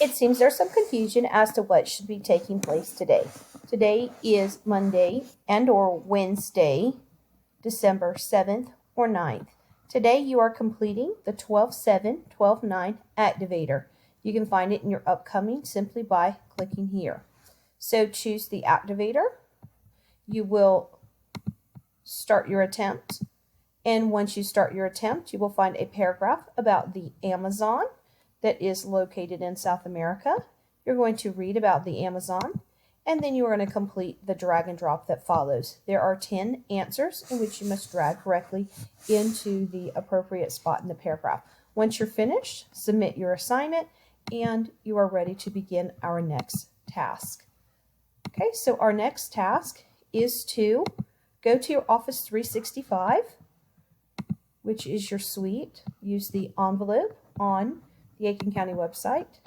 It seems there's some confusion as to what should be taking place today. Today is Monday and or Wednesday, December 7th or 9th. Today you are completing the 12-7, 12-9 activator. You can find it in your upcoming simply by clicking here. So choose the activator. You will start your attempt. And once you start your attempt, you will find a paragraph about the Amazon that is located in South America. You're going to read about the Amazon, and then you are going to complete the drag and drop that follows. There are 10 answers in which you must drag correctly into the appropriate spot in the paragraph. Once you're finished, submit your assignment, and you are ready to begin our next task. Okay, so our next task is to go to your Office 365, which is your suite. Use the envelope on the Aiken County website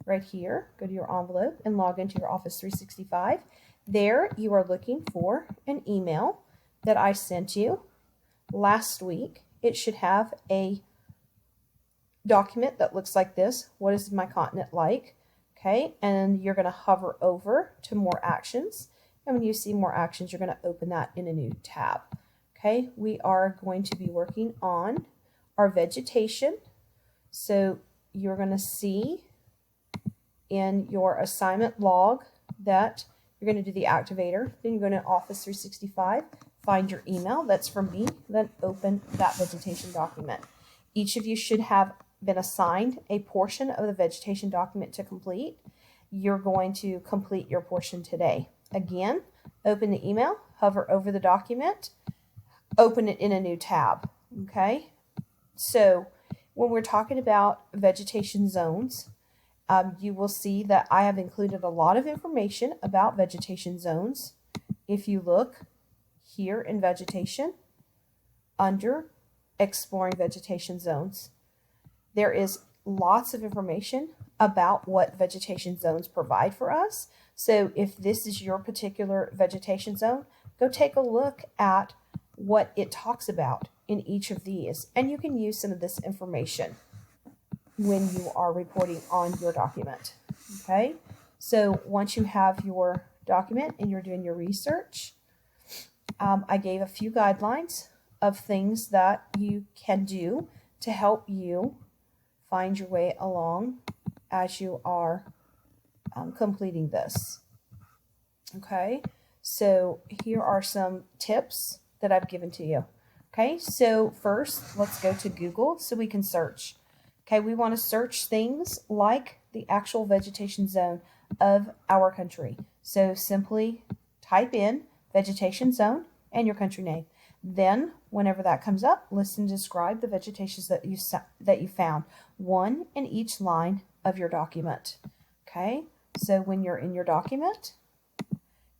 right here. Go to your envelope and log into your Office 365. There you are looking for an email that I sent you last week. It should have a document that looks like this. What is my continent like? Okay, and you're going to hover over to more actions. And when you see more actions, you're going to open that in a new tab. Okay, we are going to be working on our vegetation. So you're going to see in your assignment log that you're going to do the activator. Then you're going to Office 365, find your email. That's from me. Then open that vegetation document. Each of you should have been assigned a portion of the vegetation document to complete. You're going to complete your portion today. Again, open the email, hover over the document, open it in a new tab. Okay, so when we're talking about vegetation zones, you will see that I have included a lot of information about vegetation zones. If you look here in vegetation, under exploring vegetation zones, there is lots of information about what vegetation zones provide for us. So if this is your particular vegetation zone, go take a look at what it talks about in each of these, and you can use some of this information when you are reporting on your document. Okay, so once you have your document and you're doing your research, I gave a few guidelines of things that you can do to help you find your way along as you are completing this. Okay, so here are some tips that I've given to you. Okay, so first, let's go to Google so we can search. Okay, we want to search things like the actual vegetation zone of our country. So simply type in vegetation zone and your country name. Then, whenever that comes up, listen and describe the vegetations that you found, one in each line of your document. Okay, so when you're in your document,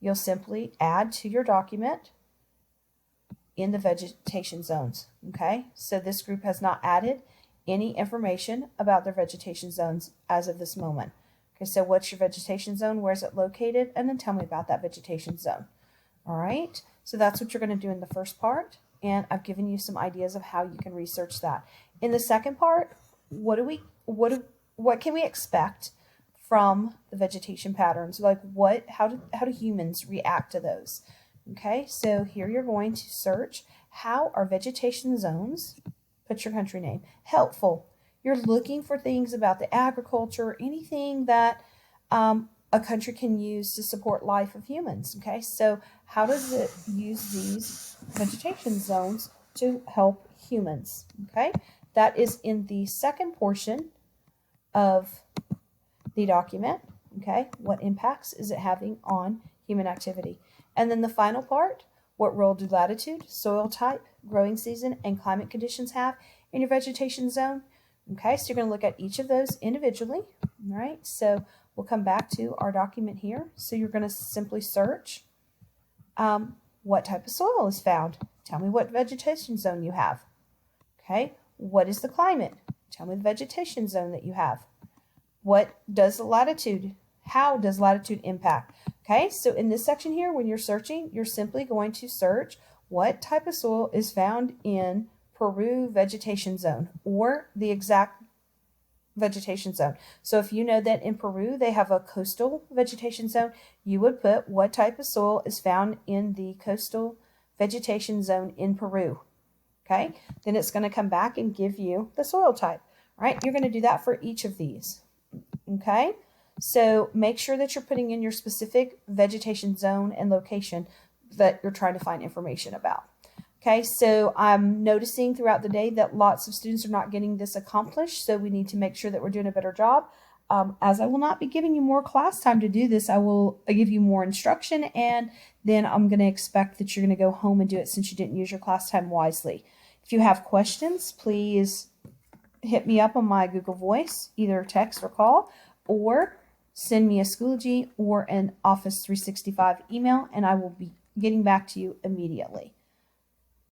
you'll simply add to your document in the vegetation zones. Okay, so this group has not added any information about their vegetation zones as of this moment. Okay, so what's your vegetation zone? Where is it located? And then tell me about that vegetation zone. All right, so that's what you're going to do in the first part, and I've given you some ideas of how you can research that. In the second part, what can we expect from the vegetation patterns? Like how do humans react to those? Okay, so here you're going to search, how are vegetation zones, put your country name, helpful? You're looking for things about the agriculture, anything that a country can use to support life of humans. Okay, so how does it use these vegetation zones to help humans? Okay, that is in the second portion of the document. Okay, what impacts is it having on human activity? And then the final part, what role do latitude, soil type, growing season, and climate conditions have in your vegetation zone? Okay, so you're going to look at each of those individually. All right, so we'll come back to our document here. So you're going to simply search what type of soil is found. Tell me what vegetation zone you have. Okay, what is the climate? Tell me the vegetation zone that you have. What does the latitude, how does latitude impact? Okay, so in this section here, when you're searching, you're simply going to search what type of soil is found in Peru vegetation zone, or the exact vegetation zone. So if you know that in Peru they have a coastal vegetation zone, you would put what type of soil is found in the coastal vegetation zone in Peru. Okay, then it's going to come back and give you the soil type. All right, you're going to do that for each of these. Okay, so make sure that you're putting in your specific vegetation zone and location that you're trying to find information about. Okay, so I'm noticing throughout the day that lots of students are not getting this accomplished, so we need to make sure that we're doing a better job. As I will not be giving you more class time to do this, I will give you more instruction, and then I'm going to expect that you're going to go home and do it since you didn't use your class time wisely. If you have questions, please hit me up on my Google Voice, either text or call, or send me a Schoology or an Office 365 email, and I will be getting back to you immediately.